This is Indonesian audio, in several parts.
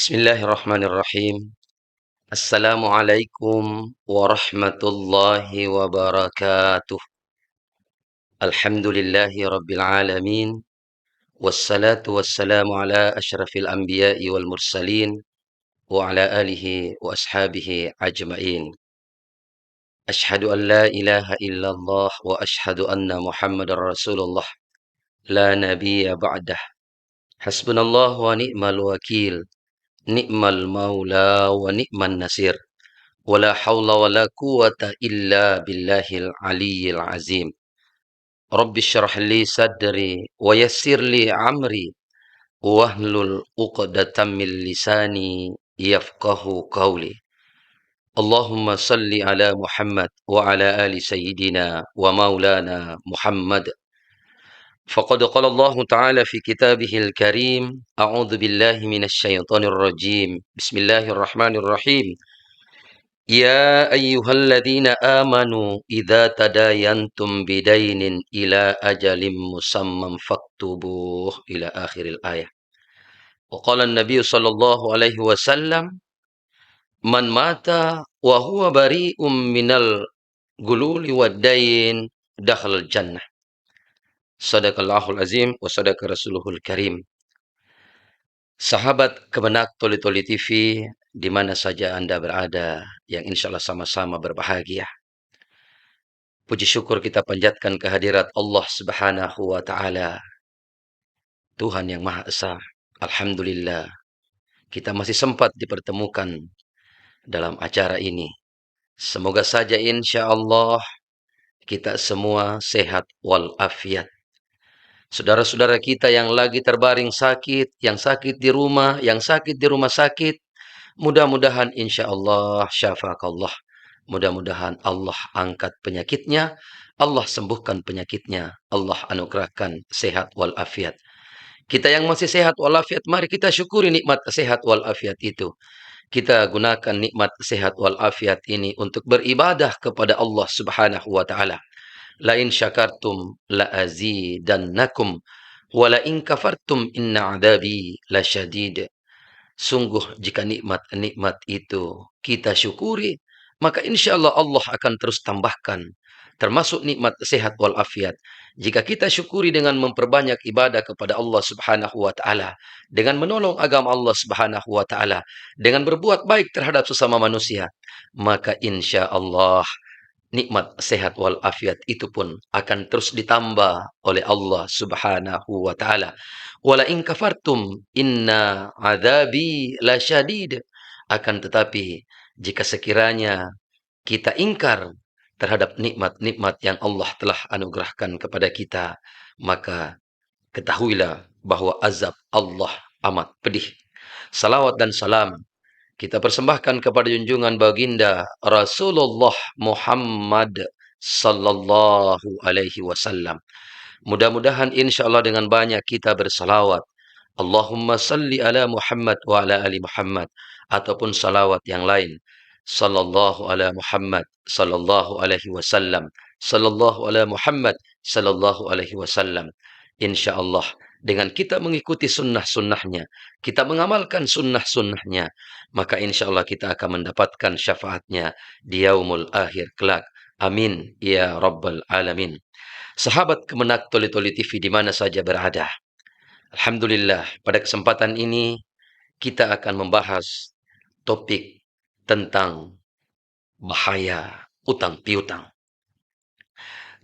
Bismillahirrahmanirrahim. Assalamualaikum warahmatullahi wabarakatuh. Alhamdulillahi rabbil alamin. Wassalatu wassalamu ala asyrafil anbiya'i wal mursalin wa ala alihi wa ashabihi ajma'in. Ashhadu an la ilaha illallah wa ashhadu anna Muhammadar Rasulullah. La nabiyya ba'dah. Hasbunallah wa ni'mal wakil. Ni'mal maula wa ni'man nasir. Wala haula wala quwata illa billahil aliyyil azim. Rabbi syrah li sadri wa yassir li amri wahlul 'uqdatam min lisani yafqahu qawli. Allahumma salli ala Muhammad wa ala ali sayyidina wa maulana Muhammad. Faqad qala Allah Ta'ala fi kitabihil karim. A'udzu billahi minasy syaithanir rajim. Bismillahirrahmanirrahim. Ya ayyuhalladzina amanu idza tadayantum bidainin ila ajalin musamman faktubuh ila akhiril ayah. Wa qala an-nabiy sallallahu alaihi wasallam man mata wa huwa bari'um minal gululi wad-dain dakhalal jannah. Sadaqallahul azim wa sadaqa rasuluhul karim. Sahabat Kemenak Toli Toli TV, di mana saja Anda berada, yang insya Allah sama-sama berbahagia. Puji syukur kita panjatkan kehadirat Allah Subhanahu wa Ta'ala, Tuhan yang Maha Esa. Alhamdulillah, kita masih sempat dipertemukan dalam acara ini. Semoga saja insya Allah kita semua sehat walafiat. Saudara-saudara kita yang lagi terbaring sakit, yang sakit di rumah, yang sakit di rumah sakit, mudah-mudahan insya Allah syafakallah. Mudah-mudahan Allah angkat penyakitnya, Allah sembuhkan penyakitnya, Allah anugerahkan sehat walafiat. Kita yang masih sehat walafiat, mari kita syukuri nikmat sehat walafiat itu. Kita gunakan nikmat sehat walafiat ini untuk beribadah kepada Allah Subhanahu wa Ta'ala. La in syakartum la azidannakum wa la in kafartum inna adabi lasyadid. Sungguh jika nikmat-nikmat itu kita syukuri, maka insya Allah Allah akan terus tambahkan. Termasuk nikmat sehat walafiat. Jika kita syukuri dengan memperbanyak ibadah kepada Allah Subhanahu wa Ta'ala, dengan menolong agama Allah Subhanahu wa Ta'ala, dengan berbuat baik terhadap sesama manusia, maka insya Allah nikmat sehat walafiat itu pun akan terus ditambah oleh Allah Subhanahu wa Ta'ala. Wala in kafartum inna adzabi lasyadid. Akan tetapi jika sekiranya kita ingkar terhadap nikmat-nikmat yang Allah telah anugerahkan kepada kita, maka ketahuilah bahwa azab Allah amat pedih. Salawat dan salam kita persembahkan kepada junjungan baginda Rasulullah Muhammad sallallahu alaihi wasallam. Mudah-mudahan insya Allah dengan banyak kita bersalawat. Allahumma salli ala Muhammad wa ala ali Muhammad. Ataupun salawat yang lain. Sallallahu ala Muhammad sallallahu alaihi wasallam. Sallallahu ala Muhammad sallallahu alaihi wasallam. Insya Allah dengan kita mengikuti sunnah-sunnahnya, kita mengamalkan sunnah-sunnahnya, maka insya Allah kita akan mendapatkan syafaatnya di yaumul akhir kelak. Amin ya rabbal alamin. Sahabat Kemenak Toli Toli TV di mana saja berada, alhamdulillah pada kesempatan ini kita akan membahas topik tentang bahaya utang piutang.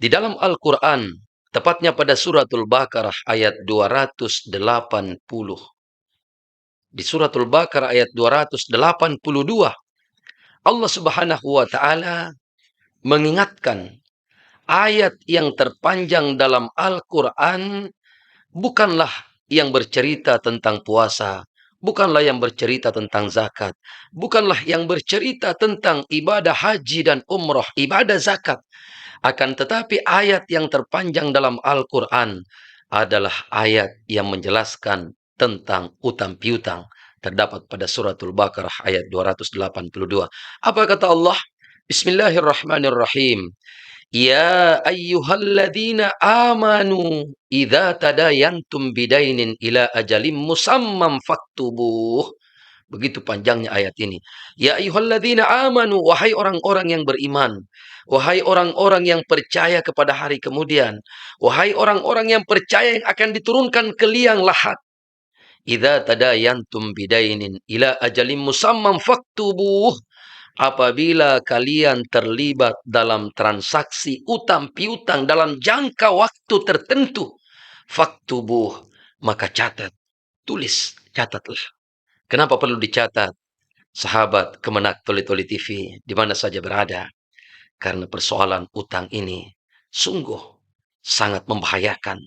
Di dalam Al-Quran, tepatnya pada suratul Baqarah ayat 280. Di suratul Baqarah ayat 282, Allah Subhanahu wa Ta'ala mengingatkan ayat yang terpanjang dalam Al-Quran bukanlah yang bercerita tentang puasa, bukanlah yang bercerita tentang zakat, bukanlah yang bercerita tentang ibadah haji dan umrah, ibadah zakat. Akan tetapi ayat yang terpanjang dalam Al-Quran adalah ayat yang menjelaskan tentang utang piutang. Terdapat pada suratul Baqarah ayat 282. Apa kata Allah? Bismillahirrahmanirrahim. Ya ayyuhalladzina amanu idza tadayantum bidainin ila ajalim musammam faktubuh. Begitu panjangnya ayat ini. Ya ayyuhalladzina amanu, wahai orang-orang yang beriman. Wahai orang-orang yang percaya kepada hari kemudian. Wahai orang-orang yang percaya yang akan diturunkan ke liang lahat. Idza tadayantum bidainin ila ajalim musamman faktubuh. Apabila kalian terlibat dalam transaksi utang piutang dalam jangka waktu tertentu, faktubuh, maka catat, tulis, catatlah. Kenapa perlu dicatat? Sahabat Kemenak Toli-Toli TV, di mana saja berada. Karena persoalan utang ini sungguh sangat membahayakan.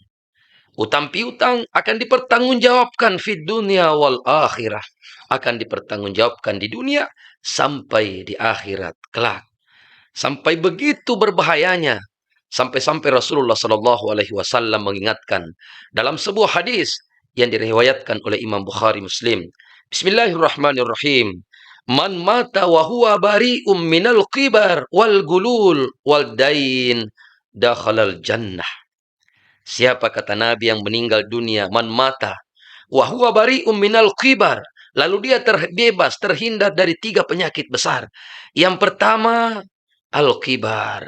Utang piutang akan dipertanggungjawabkan di dunia wal akhirah. Akan dipertanggungjawabkan di dunia sampai di akhirat kelak. Sampai begitu berbahayanya. Sampai-sampai Rasulullah Shallallahu Alaihi Wasallam mengingatkan dalam sebuah hadis yang diriwayatkan oleh Imam Bukhari Muslim. Bismillahirrahmanirrahim. Man mata wa huwa bari'um minal qibar wal gulul wal dain dakhalal jannah. Siapa kata Nabi yang meninggal dunia, man mata wa huwa bari'um minal qibar, lalu dia terbebas, terhindar dari 3 penyakit besar. Yang pertama, al-qibar.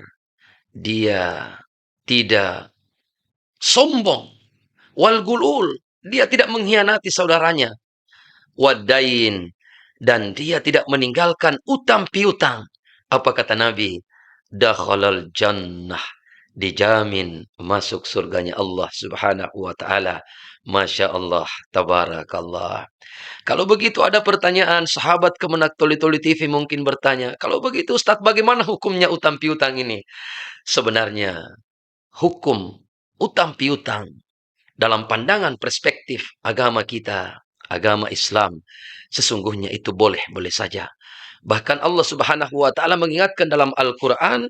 Dia tidak sombong. Wal gulul, dia tidak mengkhianati saudaranya. Wadain, dan dia tidak meninggalkan utang piutang. Apa kata Nabi? Dakhalal jannah, dijamin masuk surganya Allah Subhanahu wa taala. Masya Allah, tabarakallah. Kalau begitu ada pertanyaan, sahabat Kemenak Toli-Toli TV mungkin bertanya, kalau begitu Ustadz bagaimana hukumnya utang piutang ini? Sebenarnya hukum utang piutang dalam pandangan perspektif agama kita, agama Islam, sesungguhnya itu boleh-boleh saja. Bahkan Allah Subhanahu wa taala mengingatkan dalam Al-Qur'an,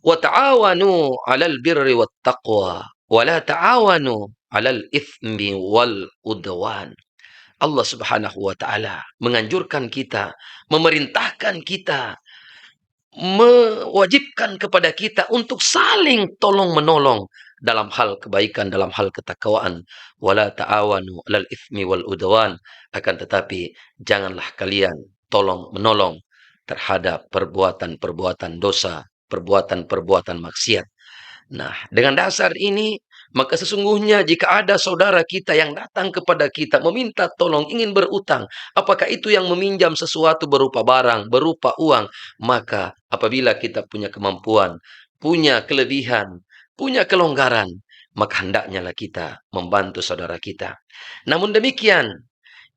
"Wa ta'awanu 'alal birri wat taqwa, wa la ta'awanu 'alal itsmi wal udwan." Allah Subhanahu wa taala menganjurkan kita, memerintahkan kita, mewajibkan kepada kita untuk saling tolong-menolong dalam hal kebaikan, dalam hal ketakwaan. Wala ta'awanu 'alal itsmi wal udwan. Akan tetapi janganlah kalian tolong-menolong terhadap perbuatan-perbuatan dosa, perbuatan-perbuatan maksiat. Nah, dengan dasar ini, maka sesungguhnya jika ada saudara kita yang datang kepada kita meminta tolong, ingin berutang, apakah itu yang meminjam sesuatu berupa barang, berupa uang, maka apabila kita punya kemampuan, punya kelebihan, punya kelonggaran, maka hendaknya kita membantu saudara kita. Namun demikian,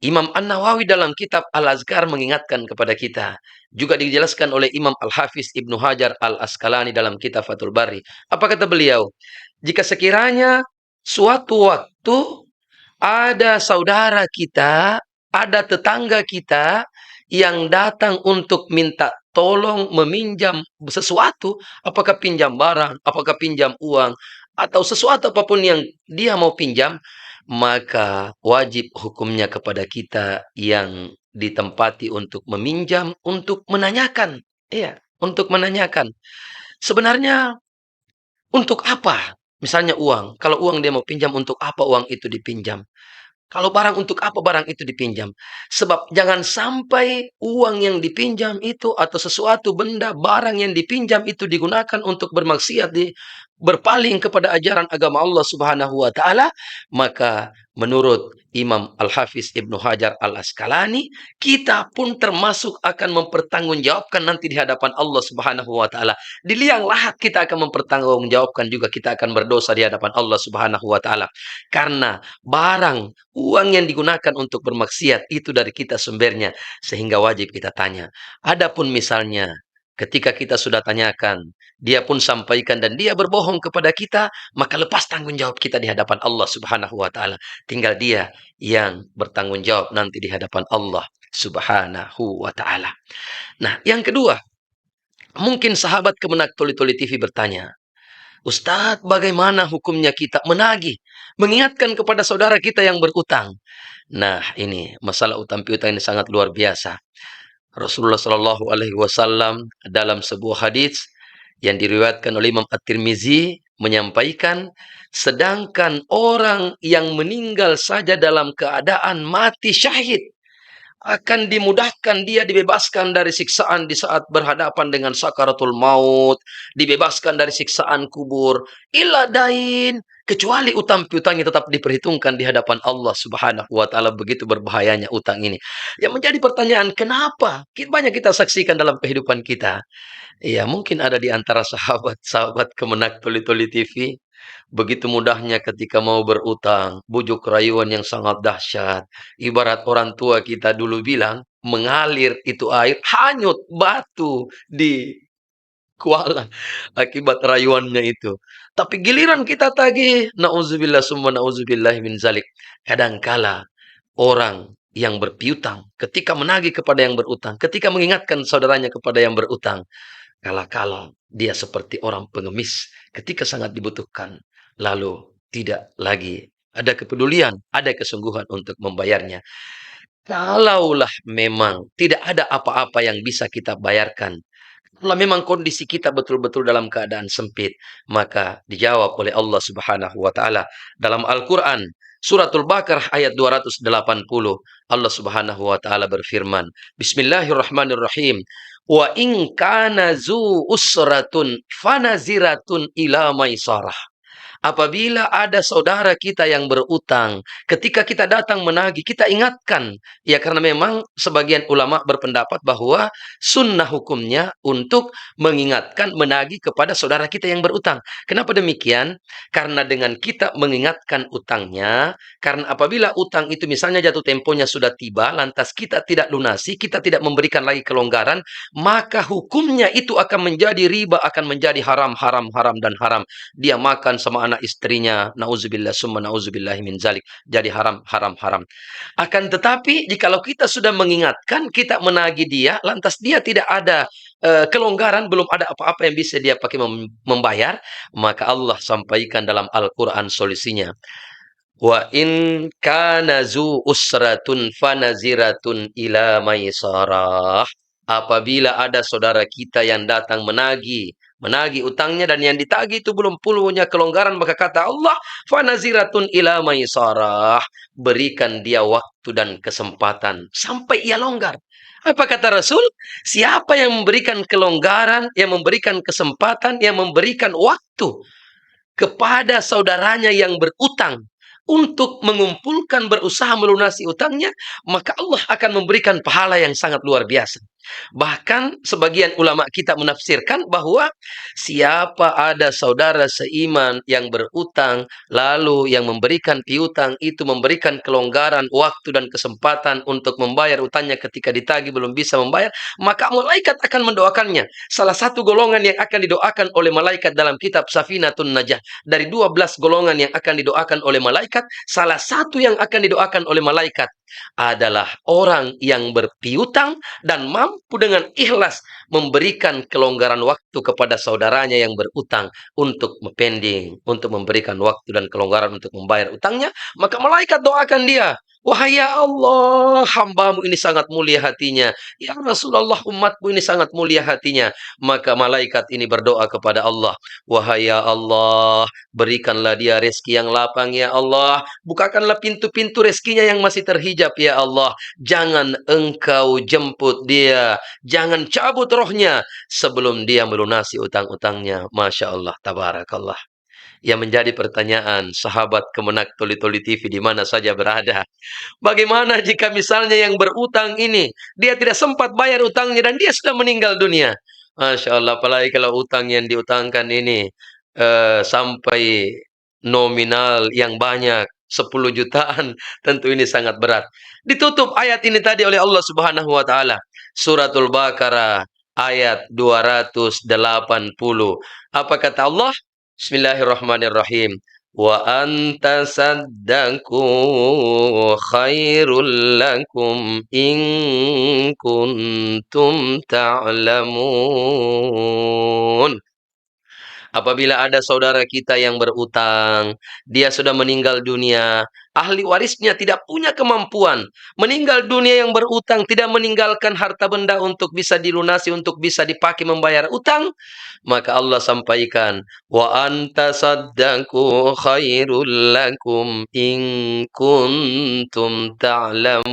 Imam An-Nawawi dalam kitab Al-Azkar mengingatkan kepada kita. Juga dijelaskan oleh Imam Al-Hafiz Ibnu Hajar Al-Asqalani dalam kitab Fathul Bari. Apa kata beliau? Jika sekiranya suatu waktu ada saudara kita, ada tetangga kita yang datang untuk minta tolong meminjam sesuatu, apakah pinjam barang, apakah pinjam uang, atau sesuatu apapun yang dia mau pinjam, maka wajib hukumnya kepada kita yang ditempati untuk meminjam, untuk menanyakan. Iya, untuk menanyakan. Sebenarnya untuk apa? Misalnya uang. Kalau uang dia mau pinjam, untuk apa uang itu dipinjam? Kalau barang, untuk apa barang itu dipinjam? Sebab jangan sampai uang yang dipinjam itu atau sesuatu benda, barang yang dipinjam itu digunakan untuk bermaksiat, berpaling kepada ajaran agama Allah Subhanahu wa taala, maka menurut Imam Al-Hafiz Ibnu Hajar Al-Asqalani, kita pun termasuk akan mempertanggungjawabkan nanti di hadapan Allah Subhanahu wa taala. Di liang lahat kita akan mempertanggungjawabkan juga, kita akan berdosa di hadapan Allah Subhanahu wa taala. Karena barang, uang yang digunakan untuk bermaksiat itu dari kita sumbernya, sehingga wajib kita tanya. Adapun misalnya ketika kita sudah tanyakan, dia pun sampaikan dan dia berbohong kepada kita, maka lepas tanggung jawab kita di hadapan Allah Subhanahu wa taala. Tinggal dia yang bertanggung jawab nanti di hadapan Allah Subhanahu wa taala. Nah, yang kedua, mungkin sahabat Kemenak Toli-Toli TV bertanya, Ustadz, bagaimana hukumnya kita menagih, mengingatkan kepada saudara kita yang berutang? Nah, ini masalah utang piutang ini sangat luar biasa. Rasulullah Shallallahu Alaihi Wasallam dalam sebuah hadis yang diriwayatkan oleh Imam At-Tirmizi menyampaikan, sedangkan orang yang meninggal saja dalam keadaan mati syahid, akan dimudahkan dia dibebaskan dari siksaan di saat berhadapan dengan sakaratul maut, dibebaskan dari siksaan kubur, illa dain, kecuali utang piutangnya tetap diperhitungkan di hadapan Allah Subhanahu wa taala. Begitu berbahayanya utang ini. Yang menjadi pertanyaan, kenapa? Banyak kita saksikan dalam kehidupan kita. Iya, mungkin ada di antara sahabat-sahabat Kemenak Toli-Toli TV, begitu mudahnya ketika mau berutang, bujuk rayuan yang sangat dahsyat. Ibarat orang tua kita dulu bilang, mengalir itu air, hanyut batu di kuala akibat rayuannya itu. Tapi giliran kita tagih, nauzubillah summa nauzubillah min zalik. Kadangkala orang yang berpiutang, ketika menagih kepada yang berutang, ketika mengingatkan saudaranya kepada yang berutang, kala-kala dia seperti orang pengemis ketika sangat dibutuhkan, lalu tidak lagi ada kepedulian, ada kesungguhan untuk membayarnya. Kalaulah memang tidak ada apa-apa yang bisa kita bayarkan, kalau memang kondisi kita betul-betul dalam keadaan sempit, maka dijawab oleh Allah Subhanahu wa taala dalam Al-Qur'an Suratul Baqarah ayat 280. Allah Subhanahu wa taala berfirman, Bismillahirrahmanirrahim. Wa in kana zu usratun fanaziratun ila maisarah. Apabila ada saudara kita yang berutang, ketika kita datang menagih, kita ingatkan. Ya, karena memang sebagian ulama berpendapat bahwa sunnah hukumnya untuk mengingatkan, menagih kepada saudara kita yang berutang. Kenapa demikian? Karena dengan kita mengingatkan utangnya, karena apabila utang itu misalnya jatuh temponya sudah tiba, lantas kita tidak lunasi, kita tidak memberikan lagi kelonggaran, maka hukumnya itu akan menjadi riba, akan menjadi haram, haram, haram, dan haram. Dia makan sama anak istrinya, nauzubillah summa nauzubillah min zalik, jadi haram, haram, haram. Akan tetapi jikalau kita sudah mengingatkan, kita menagih dia, lantas dia tidak ada kelonggaran, belum ada apa-apa yang bisa dia pakai membayar, maka Allah sampaikan dalam Al-Quran solusinya. Wa in kana zu usratun fanaziratun ila maisarah. Apabila ada saudara kita yang datang menagih utangnya, dan yang ditagih itu belum punya kelonggaran, maka kata Allah, fanaziratun ila maisarah. Berikan dia waktu dan kesempatan sampai ia longgar. Apa kata Rasul? Siapa yang memberikan kelonggaran, yang memberikan kesempatan, yang memberikan waktu kepada saudaranya yang berutang untuk mengumpulkan, berusaha melunasi utangnya, maka Allah akan memberikan pahala yang sangat luar biasa. Bahkan sebagian ulama kita menafsirkan bahwa siapa ada saudara seiman yang berutang, lalu yang memberikan piutang itu memberikan kelonggaran waktu dan kesempatan untuk membayar utangnya ketika ditagih belum bisa membayar, maka malaikat akan mendoakannya. Salah satu golongan yang akan didoakan oleh malaikat dalam kitab Safinatun Najah, dari 12 golongan yang akan didoakan oleh malaikat, salah satu yang akan didoakan oleh malaikat adalah orang yang berpiutang dan mampu dengan ikhlas memberikan kelonggaran waktu kepada saudaranya yang berutang untuk pending, untuk memberikan waktu dan kelonggaran untuk membayar utangnya, maka malaikat doakan dia. Wahai ya Allah, hambamu ini sangat mulia hatinya. Ya Rasulullah, umatmu ini sangat mulia hatinya. Maka malaikat ini berdoa kepada Allah. Wahai ya Allah, berikanlah dia rezeki yang lapang ya Allah. Bukakanlah pintu-pintu rezekinya yang masih terhijab ya Allah. Jangan engkau jemput dia. Jangan cabut rohnya sebelum dia melunasi utang-utangnya. Masya Allah, tabarakallah. Yang menjadi pertanyaan sahabat Kemenak Toli-Toli TV di mana saja berada. Bagaimana jika misalnya yang berutang ini, dia tidak sempat bayar utangnya dan dia sudah meninggal dunia? Masya Allah, apalagi kalau utang yang diutangkan ini sampai nominal yang banyak, 10 jutaan, tentu ini sangat berat. Ditutup ayat ini tadi oleh Allah Subhanahu wa taala. Suratul Baqarah ayat 280. Apa kata Allah? Bismillahirrahmanirrahim. Wa anta saddaku khairul lakum in kuntum ta'lamun. Apabila ada saudara kita yang berutang, dia sudah meninggal dunia, ahli warisnya tidak punya kemampuan, meninggal dunia yang berutang, tidak meninggalkan harta benda untuk bisa dilunasi, untuk bisa dipakai membayar utang, maka Allah sampaikan, wa anta saddaqu khairul lakum in kuntum ta'lamun.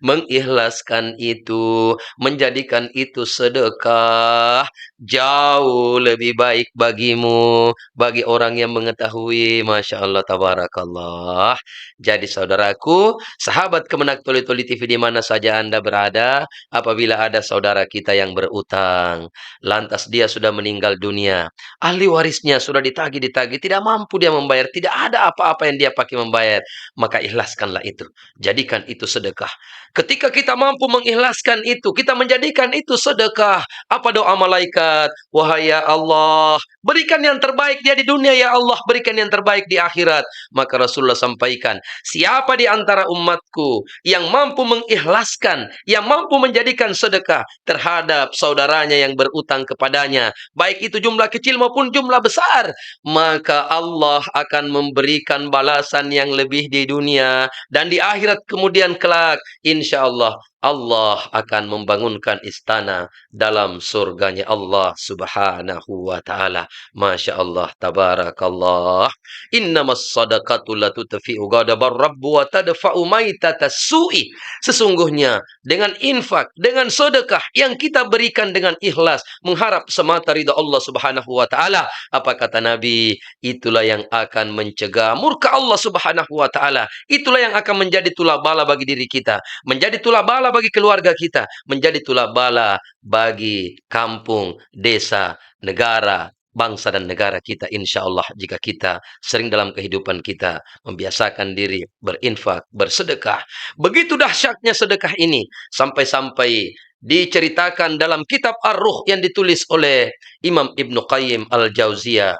Mengikhlaskan itu, menjadikan itu sedekah, jauh lebih baik bagimu, bagi orang yang mengetahui. Masya Allah, tabarakallah. Jadi saudaraku, sahabat Kemenak Tuli-Tuli TV di mana saja Anda berada, apabila ada saudara kita yang berutang, lantas dia sudah meninggal dunia, ahli warisnya sudah ditagih-ditagih, tidak mampu dia membayar, tidak ada apa-apa yang dia pakai membayar, maka ikhlaskanlah itu. Jadikan itu sedekah. Ketika kita mampu mengikhlaskan itu, kita menjadikan itu sedekah. Apa doa malaikat? Wahai ya Allah, berikan yang terbaik dia di dunia ya Allah, berikan yang terbaik di akhirat. Maka Rasulullah sampaikan, siapa di antara umatku yang mampu mengikhlaskan, yang mampu menjadikan sedekah terhadap saudaranya yang berutang kepadanya, baik itu jumlah kecil maupun jumlah besar, maka Allah akan memberikan balasan yang lebih di dunia dan di akhirat kemudian kelak. Insya Allah, Allah akan membangunkan istana dalam surganya Allah subhanahu wa ta'ala. Masya Allah, tabarakallah. Innamas sadaqatu la tutfi'u ghadabar rabbu wa tadfa'u maitatas su'i. Sesungguhnya dengan infak, dengan sedekah yang kita berikan dengan ikhlas, mengharap semata ridha Allah subhanahu wa ta'ala, apa kata Nabi? Itulah yang akan mencegah murka Allah subhanahu wa ta'ala. Itulah yang akan menjadi tulah bala bagi diri kita, menjadi tulah bala bagi keluarga kita, menjadi tulah bala bagi kampung, desa, negara, bangsa dan negara kita, insya Allah, jika kita sering dalam kehidupan kita membiasakan diri berinfak, bersedekah. Begitu dahsyatnya sedekah ini, sampai-sampai diceritakan dalam kitab Ar-Ruh yang ditulis oleh Imam Ibnu Qayyim Al-Jauziyah,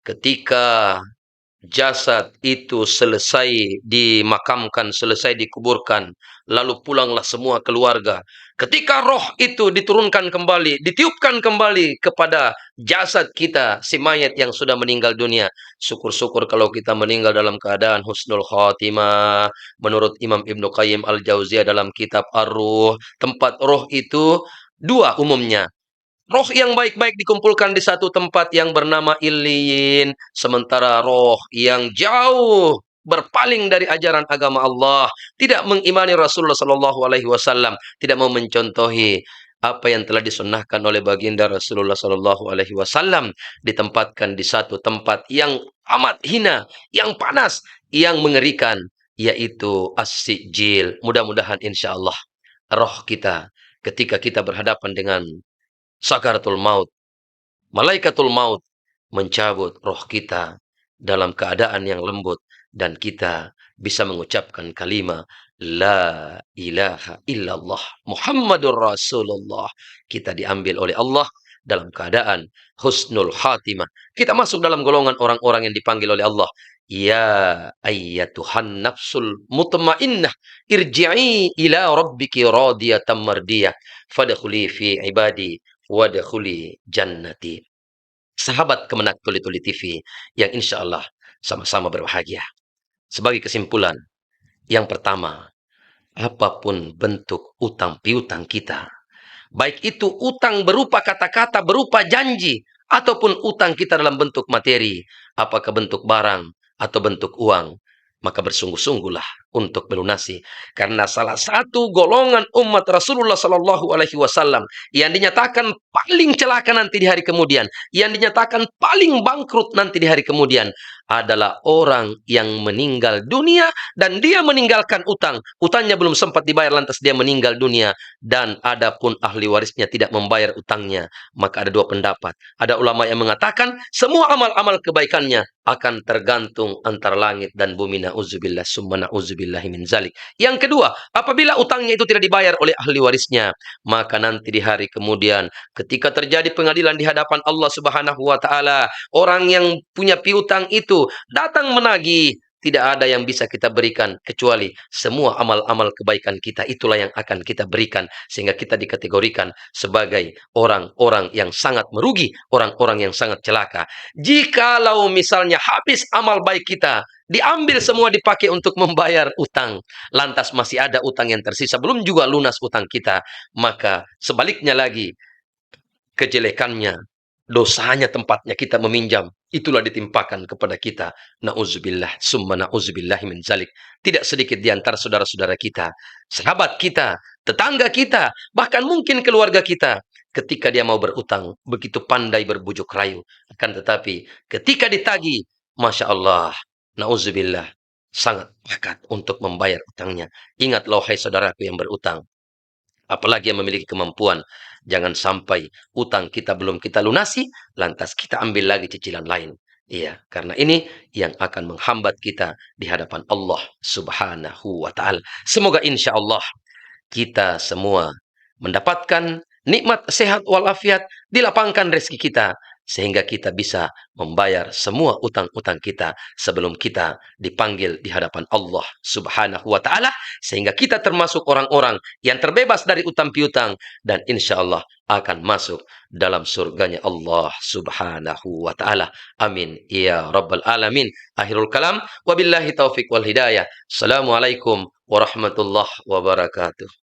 ketika jasad itu selesai dimakamkan, selesai dikuburkan, lalu pulanglah semua keluarga. Ketika roh itu diturunkan kembali, ditiupkan kembali kepada jasad kita, si mayat yang sudah meninggal dunia. Syukur-syukur kalau kita meninggal dalam keadaan husnul khotimah. Menurut Imam Ibnu Qayyim Al-Jauziyah dalam kitab Ar-Ruh, tempat roh itu dua umumnya. Roh yang baik-baik dikumpulkan di satu tempat yang bernama Illiyin, sementara roh yang jauh berpaling dari ajaran agama Allah, tidak mengimani Rasulullah Shallallahu Alaihi Wasallam, tidak mau mencontohi apa yang telah disunnahkan oleh baginda Rasulullah Shallallahu Alaihi Wasallam, ditempatkan di satu tempat yang amat hina, yang panas, yang mengerikan, yaitu As-Sijil. Mudah-mudahan insya Allah roh kita ketika kita berhadapan dengan sakaratul maut, malaikatul maut mencabut roh kita dalam keadaan yang lembut dan kita bisa mengucapkan kalimat la ilaha illallah Muhammadur Rasulullah. Kita diambil oleh Allah dalam keadaan husnul khatimah. Kita masuk dalam golongan orang-orang yang dipanggil oleh Allah. Ya ayyatuhan nafsul mutmainnah irji'i ila rabbiki radiyatan mardiyah fadkhuli fi ibadi wadkhuli jannati. Sahabat Kemenak Tuli-Tuli TV yang insya Allah sama-sama berbahagia. Sebagai kesimpulan, yang pertama, apapun bentuk utang piutang kita, baik itu utang berupa kata-kata, berupa janji, ataupun utang kita dalam bentuk materi, apakah bentuk barang atau bentuk uang, maka bersungguh-sungguhlah untuk melunasi. Karena salah satu golongan umat Rasulullah Sallallahu Alaihi Wasallam yang dinyatakan paling celaka nanti di hari kemudian, yang dinyatakan paling bangkrut nanti di hari kemudian, adalah orang yang meninggal dunia dan dia meninggalkan utang. Utangnya belum sempat dibayar lantas dia meninggal dunia. Dan adapun ahli warisnya tidak membayar utangnya. Maka ada dua pendapat. Ada ulama yang mengatakan semua amal-amal kebaikannya akan tergantung antara langit dan bumi. Na'udzubillah summa na'udzubillahi min zalik. Yang kedua, apabila utangnya itu tidak dibayar oleh ahli warisnya, maka nanti di hari kemudian ketika terjadi pengadilan di hadapan Allah Subhanahu wa taala, orang yang punya piutang itu datang menagih, tidak ada yang bisa kita berikan kecuali semua amal-amal kebaikan kita itulah yang akan kita berikan sehingga kita dikategorikan sebagai orang-orang yang sangat merugi, orang-orang yang sangat celaka. Jikalau misalnya habis amal baik kita, diambil semua dipakai untuk membayar utang, lantas masih ada utang yang tersisa, belum juga lunas utang kita, maka sebaliknya lagi, kejelekannya, dosanya tempatnya kita meminjam, itulah ditimpakan kepada kita. Nauzubillah, summa nauzubillah min zalik. Tidak sedikit di antara saudara-saudara kita, sahabat kita, tetangga kita, bahkan mungkin keluarga kita, ketika dia mau berutang, begitu pandai berbujuk rayu. Akan tetapi, ketika ditagih, Masya Allah, nauzubillah, sangat pakat untuk membayar utangnya. Ingatlah, hai saudaraku yang berutang, apalagi yang memiliki kemampuan, jangan sampai utang kita belum kita lunasi, lantas kita ambil lagi cicilan lain. Iya, karena ini yang akan menghambat kita di hadapan Allah Subhanahu wa Ta'ala. Semoga insya Allah kita semua mendapatkan nikmat sehat walafiat, dilapangkan rezeki kita, sehingga kita bisa membayar semua utang-utang kita sebelum kita dipanggil di hadapan Allah Subhanahu wa Ta'ala, sehingga kita termasuk orang-orang yang terbebas dari utang piutang dan insya Allah akan masuk dalam surganya Allah Subhanahu wa Ta'ala. Amin ya rabbal alamin. Akhirul kalam, wabillahi taufik wal hidayah. Assalamualaikum warahmatullahi wabarakatuh.